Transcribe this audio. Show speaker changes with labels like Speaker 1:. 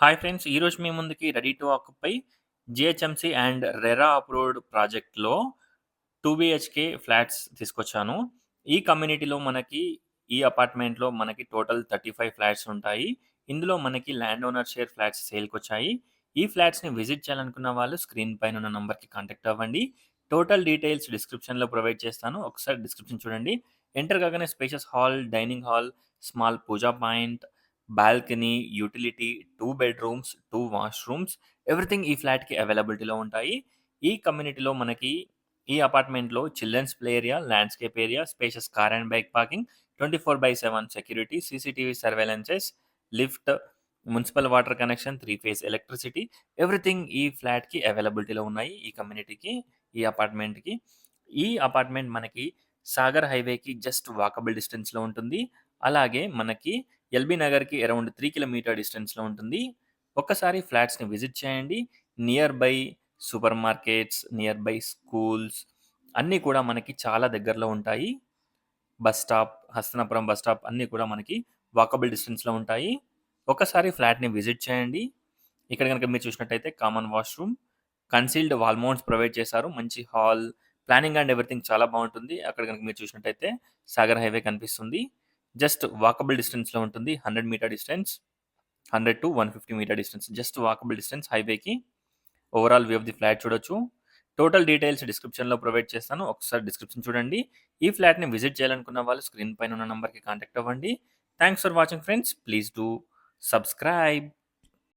Speaker 1: Hi friends! ఈరోజు మీ ముందుకి ready to occupy GHMC and RERA approved ప్రాజెక్ట్‌లో 2 బీహెచ్‌కే ఫ్లాట్స్ తీసుకొచ్చాను. ఈ కమ్యూనిటీలో మనకి ఈ అపార్ట్‌మెంట్‌లో మనకి టోటల్ 35 ఫ్లాట్స్ ఉంటాయి. ఇందులో మనకి ల్యాండ్ ఓనర్ షేర్ ఫ్లాట్స్ సేల్‌కొచ్చాయి. ఈ ఫ్లాట్స్‌ని విజిట్ చేయాలనుకున్న వాళ్ళు స్క్రీన్ పైన ఉన్న నంబర్‌కి కాంటాక్ట్ అవ్వండి. టోటల్ డీటెయిల్స్ డిస్క్రిప్షన్‌లో ప్రొవైడ్ చేస్తాను. ఒకసారి డిస్క్రిప్షన్ చూడండి. ఎంటర్ కాగానే spacious hall, dining hall, small puja point, balcony, utility, 2 bedrooms, 2 washrooms everything ఈ ఫ్లాట్‌కి అవైలబిలిటీలో ఉంటాయి. ఈ కమ్యూనిటీలో మనకి ఈ అపార్ట్మెంట్‌లో children's play area, landscape area, spacious car and bike parking, 24/7 security, CCTV surveillances, lift, municipal water connection, 3 phase electricity everything ఈ ఫ్లాట్‌కి అవైలబిలిటీలో ఉన్నాయి. ఈ కమ్యూనిటీకి, ఈ అపార్ట్మెంట్‌కి. ఈ అపార్ట్మెంట్ మనకి సాగర్ హైవేకి జస్ట్ వాకబుల్ డిస్టెన్స్‌లో ఉంటుంది. అలాగే మనకి ఎల్బీ నగర్‌కి అరౌండ్ 3 కిలోమీటర్ డిస్టెన్స్‌లో ఉంటుంది. ఒక్కసారి ఫ్లాట్స్‌ని విజిట్ చేయండి. Near by super markets, near by schools అన్నీ కూడా మనకి చాలా దగ్గరలో ఉంటాయి. Bus stop, Hastinapuram bus stop అన్నీ కూడా మనకి వాకబుల్ డిస్టెన్స్‌లో ఉంటాయి. ఒక్కసారి ఫ్లాట్‌ని విజిట్ చేయండి. ఇక్కడ గనుక మీరు చూసినట్టయితే common washroom, concealed wall mounts provide చేశారు. మంచి హాల్, ప్లానింగ్ అండ్ ఎవ్రీథింగ్ చాలా బావుంటుంది. అక్కడ గనుక మీరు చూసినట్టయితే సాగర్ హైవే కనిపిస్తుంది. జస్ట్ వాకబుల్ డిస్టెన్స్‌లో ఉంటుంది. 100 metre distance. 100-150 metre distance. Just walkable distance హైవేకి. Overall view of the flat చూడొచ్చు. టోటల్ డీటెయిల్స్ డిస్క్రిప్షన్‌లో ప్రొవైడ్ చేస్తాను. ఒకసారి డిస్క్రిప్షన్ చూడండి. ఈ ఫ్లాట్‌ని విజిట్ చేయాలనుకున్న వాళ్ళు స్క్రీన్ పైన ఉన్న నంబర్‌కి కాంటాక్ట్ అవ్వండి. Thanks for watching friends. Please do subscribe.